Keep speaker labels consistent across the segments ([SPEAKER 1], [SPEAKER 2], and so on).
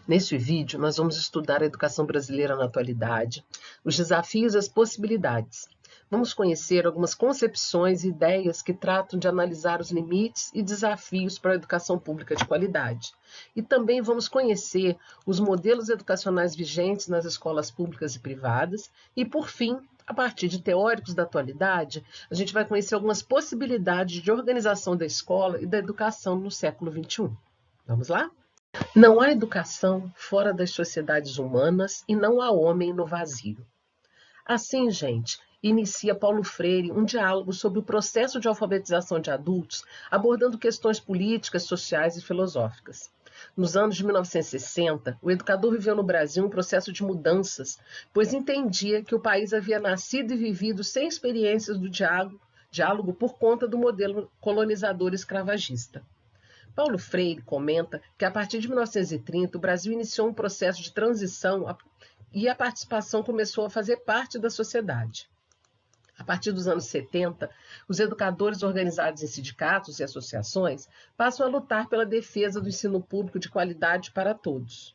[SPEAKER 1] Neste vídeo, nós vamos estudar a educação brasileira na atualidade, os desafios e as possibilidades. Vamos conhecer algumas concepções e ideias que tratam de analisar os limites e desafios para a educação pública de qualidade. E também vamos conhecer os modelos educacionais vigentes nas escolas públicas e privadas. E, por fim, a partir de teóricos da atualidade, a gente vai conhecer algumas possibilidades de organização da escola e da educação no século XXI. Vamos lá? Não há educação fora das sociedades humanas e não há homem no vazio. Assim, gente, inicia Paulo Freire um diálogo sobre o processo de alfabetização de adultos, abordando questões políticas, sociais e filosóficas. Nos anos de 1960, o educador viveu no Brasil um processo de mudanças, pois entendia que o país havia nascido e vivido sem experiências do diálogo por conta do modelo colonizador escravagista. Paulo Freire comenta que, a partir de 1930, o Brasil iniciou um processo de transição e a participação começou a fazer parte da sociedade. A partir dos anos 70, os educadores organizados em sindicatos e associações passam a lutar pela defesa do ensino público de qualidade para todos.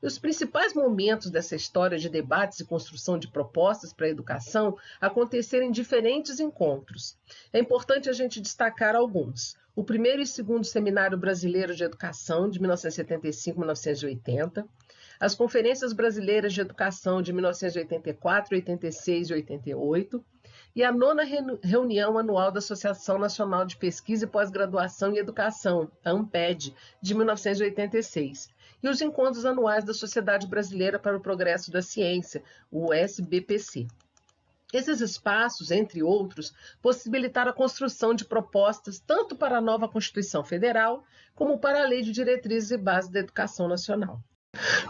[SPEAKER 1] E os principais momentos dessa história de debates e construção de propostas para a educação aconteceram em diferentes encontros. É importante a gente destacar alguns. O primeiro e segundo Seminário Brasileiro de Educação, de 1975 e 1980, as Conferências Brasileiras de Educação, de 1984, 86 e 88, e a 9ª Reunião Anual da Associação Nacional de Pesquisa e Pós-Graduação em Educação, a ANPED, de 1986, e os Encontros Anuais da Sociedade Brasileira para o Progresso da Ciência, o SBPC. Esses espaços, entre outros, possibilitaram a construção de propostas tanto para a nova Constituição Federal, como para a Lei de Diretrizes e Bases da Educação Nacional.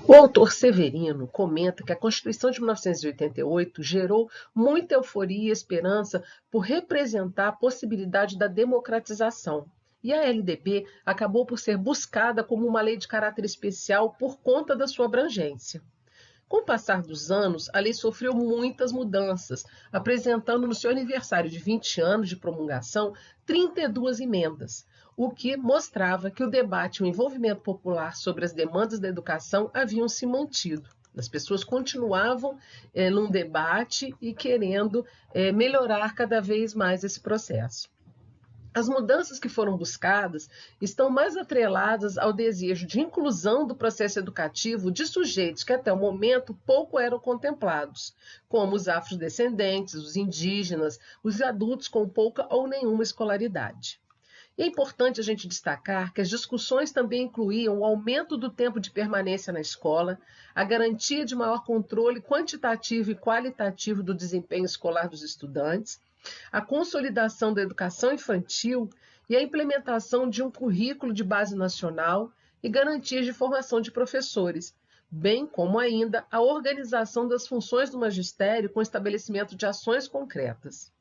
[SPEAKER 1] O autor Severino comenta que a Constituição de 1988 gerou muita euforia e esperança por representar a possibilidade da democratização. E a LDB acabou por ser buscada como uma lei de caráter especial por conta da sua abrangência. Com o passar dos anos, a lei sofreu muitas mudanças, apresentando no seu aniversário de 20 anos de promulgação 32 emendas, o que mostrava que o debate e o envolvimento popular sobre as demandas da educação haviam se mantido. As pessoas continuavam num debate e querendo melhorar cada vez mais esse processo. As mudanças que foram buscadas estão mais atreladas ao desejo de inclusão do processo educativo de sujeitos que até o momento pouco eram contemplados, como os afrodescendentes, os indígenas, os adultos com pouca ou nenhuma escolaridade. E é importante a gente destacar que as discussões também incluíam o aumento do tempo de permanência na escola, a garantia de maior controle quantitativo e qualitativo do desempenho escolar dos estudantes, a consolidação da educação infantil e a implementação de um currículo de base nacional e garantias de formação de professores, bem como ainda a organização das funções do magistério com estabelecimento de ações concretas.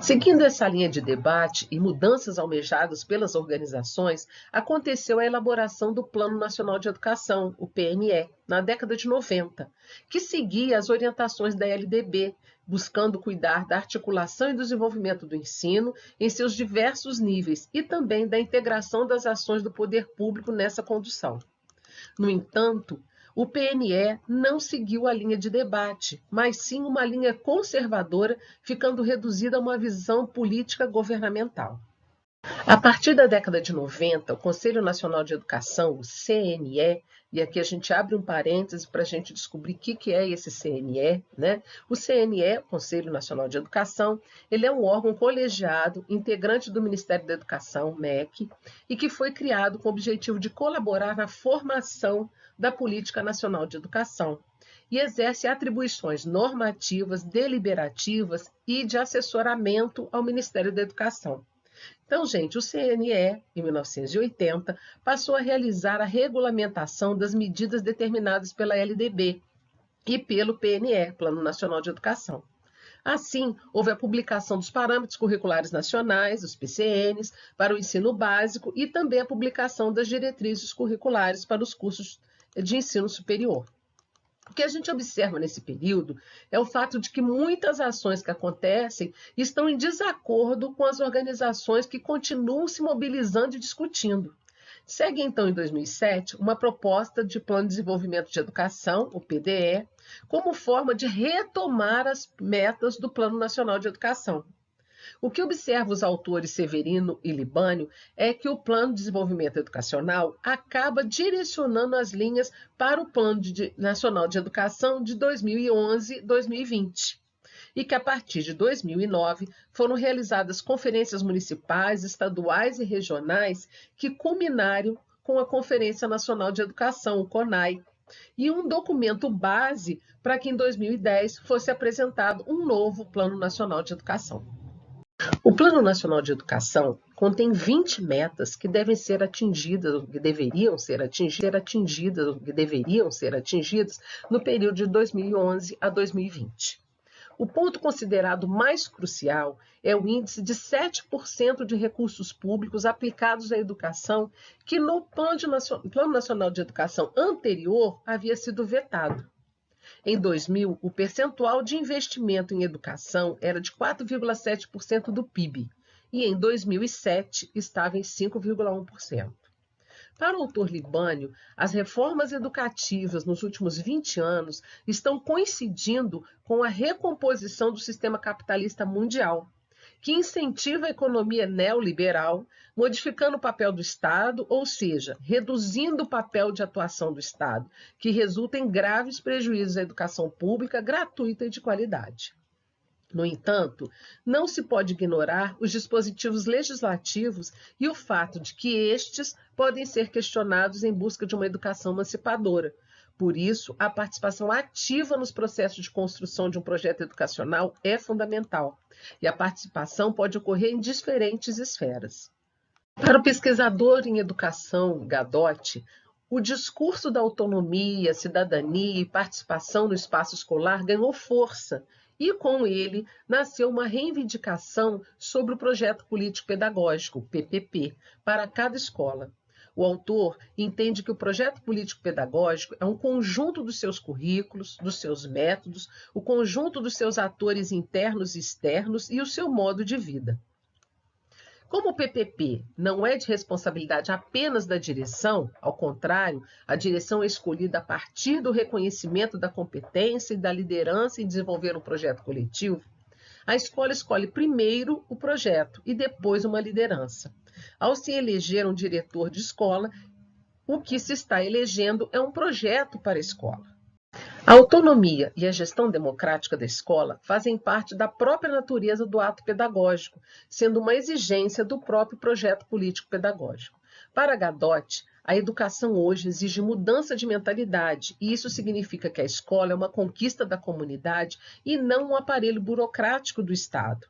[SPEAKER 1] Seguindo essa linha de debate e mudanças almejadas pelas organizações, aconteceu a elaboração do Plano Nacional de Educação, o PNE, na década de 90, que seguia as orientações da LDB, buscando cuidar da articulação e desenvolvimento do ensino em seus diversos níveis e também da integração das ações do poder público nessa condução. No entanto, o PNE não seguiu a linha de debate, mas sim uma linha conservadora, ficando reduzida a uma visão política governamental. A partir da década de 90, o Conselho Nacional de Educação, o CNE, e aqui a gente abre um parêntese para a gente descobrir o que é esse CNE, né? O CNE, o Conselho Nacional de Educação, ele é um órgão colegiado, integrante do Ministério da Educação, MEC, e que foi criado com o objetivo de colaborar na formação da Política Nacional de Educação e exerce atribuições normativas, deliberativas e de assessoramento ao Ministério da Educação. Então, gente, o CNE, em 1980, passou a realizar a regulamentação das medidas determinadas pela LDB e pelo PNE, Plano Nacional de Educação. Assim, houve a publicação dos Parâmetros Curriculares Nacionais, os PCNs, para o ensino básico e também a publicação das diretrizes curriculares para os cursos de ensino superior. O que a gente observa nesse período é o fato de que muitas ações que acontecem estão em desacordo com as organizações que continuam se mobilizando e discutindo. Segue, então, em 2007, uma proposta de Plano de Desenvolvimento de Educação, o PDE, como forma de retomar as metas do Plano Nacional de Educação. O que observa os autores Severino e Libânio é que o Plano de Desenvolvimento Educacional acaba direcionando as linhas para o Plano Nacional de Educação de 2011-2020 e que, a partir de 2009, foram realizadas conferências municipais, estaduais e regionais que culminaram com a Conferência Nacional de Educação, o CONAE, e um documento base para que em 2010 fosse apresentado um novo Plano Nacional de Educação. O Plano Nacional de Educação contém 20 metas que devem ser atingidas, que deveriam ser atingidas no período de 2011 a 2020. O ponto considerado mais crucial é o índice de 7% de recursos públicos aplicados à educação, que no Plano Nacional de Educação anterior havia sido vetado. Em 2000, o percentual de investimento em educação era de 4,7% do PIB e em 2007 estava em 5,1%. Para o autor Libânio, as reformas educativas nos últimos 20 anos estão coincidindo com a recomposição do sistema capitalista mundial, que incentiva a economia neoliberal, modificando o papel do Estado, ou seja, reduzindo o papel de atuação do Estado, que resulta em graves prejuízos à educação pública gratuita e de qualidade. No entanto, não se pode ignorar os dispositivos legislativos e o fato de que estes podem ser questionados em busca de uma educação emancipadora. Por isso, a participação ativa nos processos de construção de um projeto educacional é fundamental, e a participação pode ocorrer em diferentes esferas. Para o pesquisador em educação, Gadotti, o discurso da autonomia, cidadania e participação no espaço escolar ganhou força, e com ele nasceu uma reivindicação sobre o projeto político-pedagógico, PPP, para cada escola. O autor entende que o projeto político-pedagógico é um conjunto dos seus currículos, dos seus métodos, o conjunto dos seus atores internos e externos e o seu modo de vida. Como o PPP não é de responsabilidade apenas da direção, ao contrário, a direção é escolhida a partir do reconhecimento da competência e da liderança em desenvolver um projeto coletivo, a escola escolhe primeiro o projeto e depois uma liderança. Ao se eleger um diretor de escola, o que se está elegendo é um projeto para a escola. A autonomia e a gestão democrática da escola fazem parte da própria natureza do ato pedagógico, sendo uma exigência do próprio projeto político-pedagógico. Para Gadotti, a educação hoje exige mudança de mentalidade, e isso significa que a escola é uma conquista da comunidade e não um aparelho burocrático do Estado.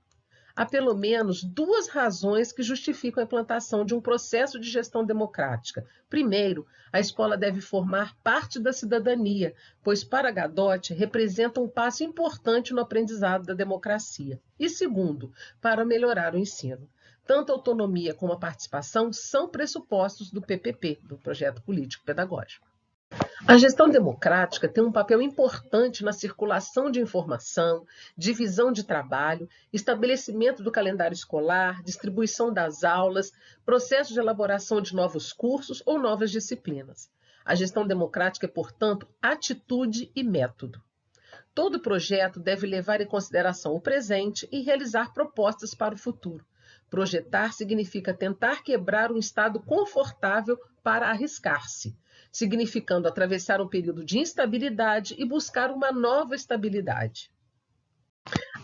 [SPEAKER 1] Há pelo menos duas razões que justificam a implantação de um processo de gestão democrática. Primeiro, a escola deve formar parte da cidadania, pois para Gadotti representa um passo importante no aprendizado da democracia. E segundo, para melhorar o ensino. Tanto a autonomia como a participação são pressupostos do PPP, do Projeto Político Pedagógico. A gestão democrática tem um papel importante na circulação de informação, divisão de trabalho, estabelecimento do calendário escolar, distribuição das aulas, processo de elaboração de novos cursos ou novas disciplinas. A gestão democrática é, portanto, atitude e método. Todo projeto deve levar em consideração o presente e realizar propostas para o futuro. Projetar significa tentar quebrar um estado confortável para arriscar-se, significando atravessar um período de instabilidade e buscar uma nova estabilidade.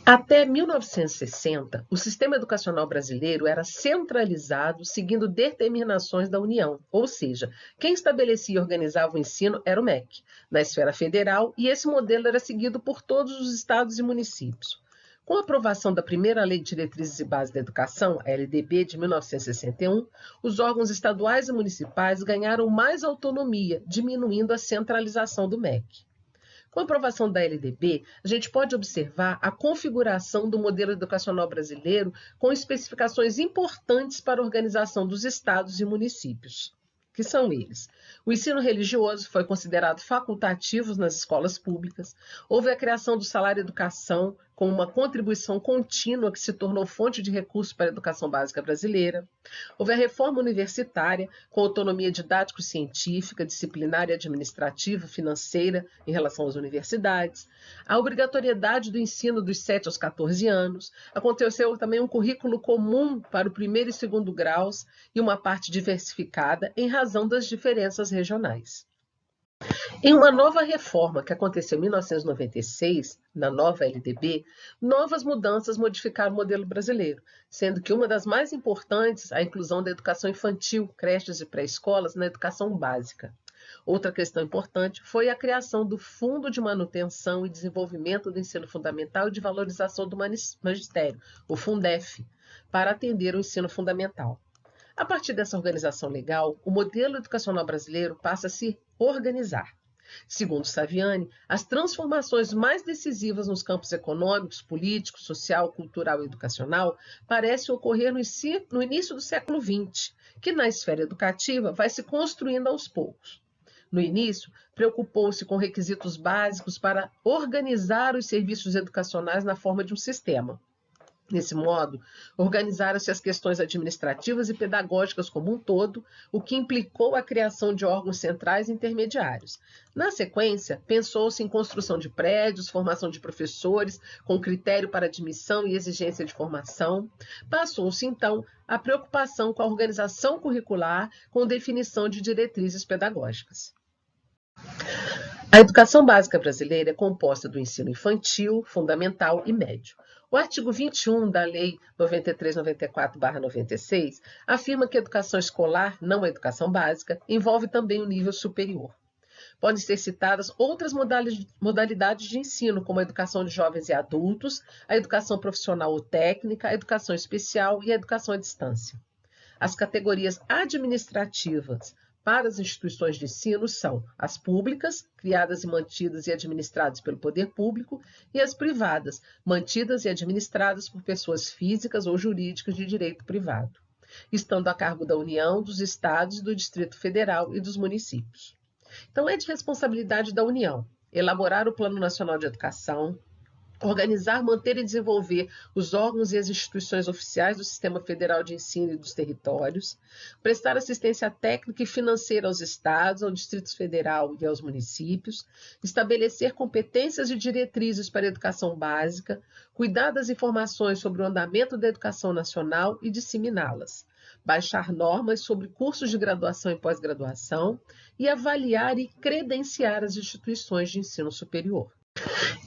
[SPEAKER 1] Até 1960, o sistema educacional brasileiro era centralizado, seguindo determinações da União, ou seja, quem estabelecia e organizava o ensino era o MEC, na esfera federal, e esse modelo era seguido por todos os estados e municípios. Com a aprovação da primeira Lei de Diretrizes e Bases da Educação, a LDB de 1961, os órgãos estaduais e municipais ganharam mais autonomia, diminuindo a centralização do MEC. Com a aprovação da LDB, a gente pode observar a configuração do modelo educacional brasileiro com especificações importantes para a organização dos estados e municípios, que são eles. O ensino religioso foi considerado facultativo nas escolas públicas. Houve a criação do salário educação com uma contribuição contínua que se tornou fonte de recursos para a educação básica brasileira. Houve a reforma universitária com autonomia didático-científica, disciplinar e administrativa, financeira em relação às universidades. A obrigatoriedade do ensino dos 7 aos 14 anos. Aconteceu também um currículo comum para o primeiro e segundo graus e uma parte diversificada em razão das diferenças regionais. Em uma nova reforma que aconteceu em 1996, na nova LDB, novas mudanças modificaram o modelo brasileiro, sendo que uma das mais importantes a inclusão da educação infantil, creches e pré-escolas na educação básica. Outra questão importante foi a criação do Fundo de Manutenção e Desenvolvimento do Ensino Fundamental e de Valorização do Magistério, o Fundef, para atender o ensino fundamental. A partir dessa organização legal, o modelo educacional brasileiro passa a se organizar. Segundo Saviani, as transformações mais decisivas nos campos econômicos, político, social, cultural e educacional parecem ocorrer no início do século XX, que na esfera educativa vai se construindo aos poucos. No início, preocupou-se com requisitos básicos para organizar os serviços educacionais na forma de um sistema. Nesse modo, organizaram-se as questões administrativas e pedagógicas como um todo, o que implicou a criação de órgãos centrais e intermediários. Na sequência, pensou-se em construção de prédios, formação de professores, com critério para admissão e exigência de formação. Passou-se, então, a preocupação com a organização curricular, com definição de diretrizes pedagógicas. A educação básica brasileira é composta do ensino infantil, fundamental e médio. O artigo 21 da Lei 9394/96 afirma que a educação escolar, não a educação básica, envolve também o nível superior. Podem ser citadas outras modalidades de ensino, como a educação de jovens e adultos, a educação profissional ou técnica, a educação especial e a educação à distância. As categorias administrativas para as instituições de ensino são as públicas, criadas e mantidas e administradas pelo poder público, e as privadas, mantidas e administradas por pessoas físicas ou jurídicas de direito privado, estando a cargo da União, dos Estados, do Distrito Federal e dos municípios. Então, é de responsabilidade da União elaborar o Plano Nacional de Educação, organizar, manter e desenvolver os órgãos e as instituições oficiais do Sistema Federal de Ensino e dos territórios, prestar assistência técnica e financeira aos estados, ao Distrito Federal e aos municípios, estabelecer competências e diretrizes para a educação básica, cuidar das informações sobre o andamento da educação nacional e disseminá-las, baixar normas sobre cursos de graduação e pós-graduação e avaliar e credenciar as instituições de ensino superior.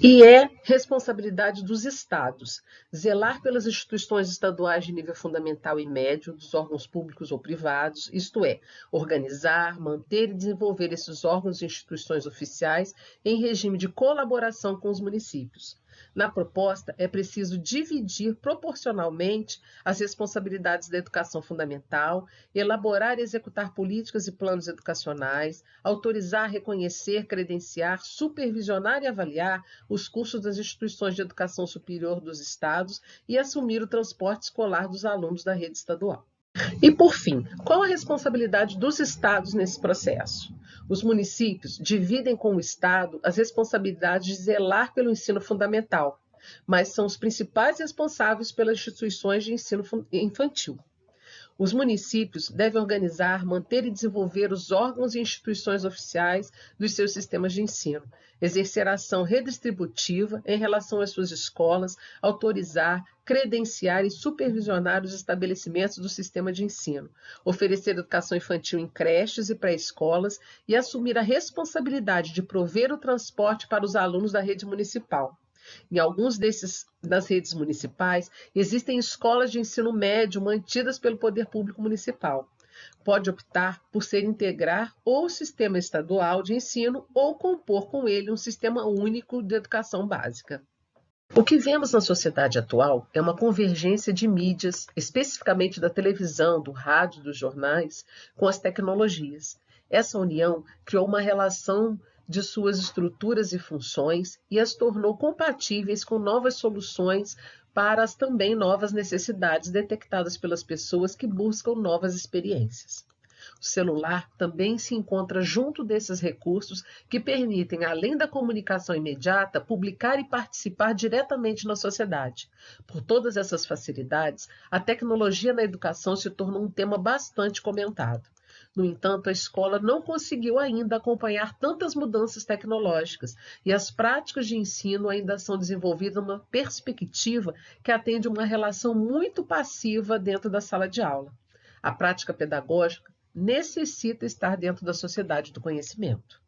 [SPEAKER 1] E é responsabilidade dos estados zelar pelas instituições estaduais de nível fundamental e médio, dos órgãos públicos ou privados, isto é, organizar, manter e desenvolver esses órgãos e instituições oficiais em regime de colaboração com os municípios. Na proposta, é preciso dividir proporcionalmente as responsabilidades da educação fundamental, elaborar e executar políticas e planos educacionais, autorizar, reconhecer, credenciar, supervisionar e avaliar os cursos das instituições de educação superior dos estados e assumir o transporte escolar dos alunos da rede estadual. E, por fim, qual a responsabilidade dos estados nesse processo? Os municípios dividem com o Estado as responsabilidades de zelar pelo ensino fundamental, mas são os principais responsáveis pelas instituições de ensino infantil. Os municípios devem organizar, manter e desenvolver os órgãos e instituições oficiais dos seus sistemas de ensino, exercer ação redistributiva em relação às suas escolas, autorizar, credenciar e supervisionar os estabelecimentos do sistema de ensino, oferecer educação infantil em creches e pré-escolas e assumir a responsabilidade de prover o transporte para os alunos da rede municipal. Em alguns das redes municipais, existem escolas de ensino médio mantidas pelo poder público municipal. Pode optar por ser integrar ou o sistema estadual de ensino ou compor com ele um sistema único de educação básica. O que vemos na sociedade atual é uma convergência de mídias, especificamente da televisão, do rádio, dos jornais, com as tecnologias. Essa união criou uma relação de suas estruturas e funções e as tornou compatíveis com novas soluções para as também novas necessidades detectadas pelas pessoas que buscam novas experiências. O celular também se encontra junto desses recursos que permitem, além da comunicação imediata, publicar e participar diretamente na sociedade. Por todas essas facilidades, a tecnologia na educação se tornou um tema bastante comentado. No entanto, a escola não conseguiu ainda acompanhar tantas mudanças tecnológicas e as práticas de ensino ainda são desenvolvidas numa perspectiva que atende uma relação muito passiva dentro da sala de aula. A prática pedagógica necessita estar dentro da sociedade do conhecimento.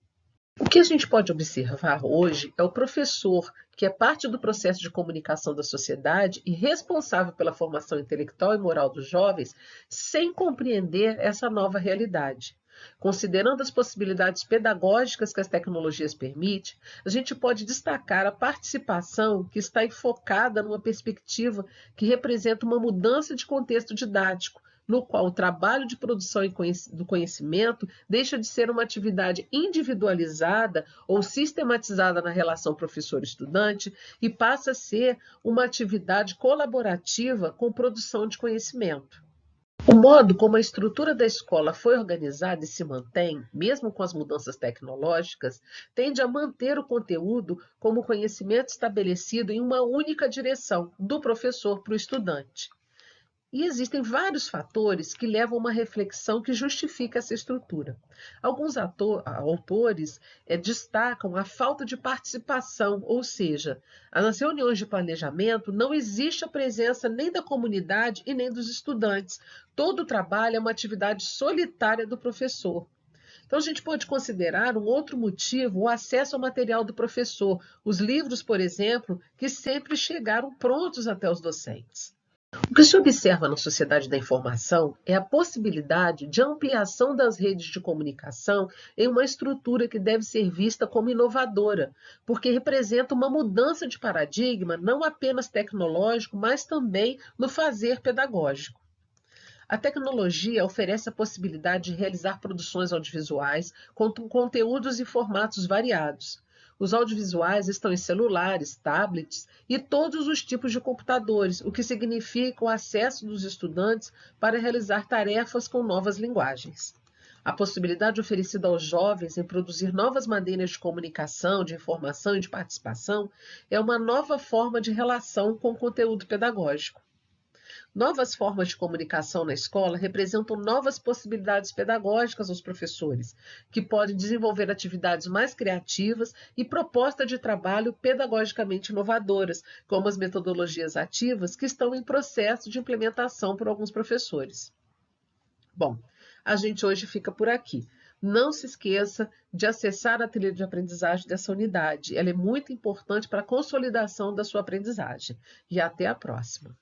[SPEAKER 1] O que a gente pode observar hoje é o professor, que é parte do processo de comunicação da sociedade e responsável pela formação intelectual e moral dos jovens, sem compreender essa nova realidade. Considerando as possibilidades pedagógicas que as tecnologias permitem, a gente pode destacar a participação que está enfocada numa perspectiva que representa uma mudança de contexto didático, no qual o trabalho de produção do conhecimento deixa de ser uma atividade individualizada ou sistematizada na relação professor-estudante e passa a ser uma atividade colaborativa com produção de conhecimento. O modo como a estrutura da escola foi organizada e se mantém, mesmo com as mudanças tecnológicas, tende a manter o conteúdo como conhecimento estabelecido em uma única direção, do professor para o estudante. E existem vários fatores que levam a uma reflexão que justifica essa estrutura. Alguns autores destacam a falta de participação, ou seja, nas reuniões de planejamento não existe a presença nem da comunidade e nem dos estudantes. Todo o trabalho é uma atividade solitária do professor. Então, a gente pode considerar um outro motivo o acesso ao material do professor, os livros, por exemplo, que sempre chegaram prontos até os docentes. O que se observa na sociedade da informação é a possibilidade de ampliação das redes de comunicação em uma estrutura que deve ser vista como inovadora, porque representa uma mudança de paradigma não apenas tecnológico, mas também no fazer pedagógico. A tecnologia oferece a possibilidade de realizar produções audiovisuais com conteúdos e formatos variados. Os audiovisuais estão em celulares, tablets e todos os tipos de computadores, o que significa o acesso dos estudantes para realizar tarefas com novas linguagens. A possibilidade oferecida aos jovens em produzir novas maneiras de comunicação, de informação e de participação é uma nova forma de relação com o conteúdo pedagógico. Novas formas de comunicação na escola representam novas possibilidades pedagógicas aos professores, que podem desenvolver atividades mais criativas e propostas de trabalho pedagogicamente inovadoras, como as metodologias ativas que estão em processo de implementação por alguns professores. Bom, a gente hoje fica por aqui. Não se esqueça de acessar a trilha de aprendizagem dessa unidade. Ela é muito importante para a consolidação da sua aprendizagem. E até a próxima.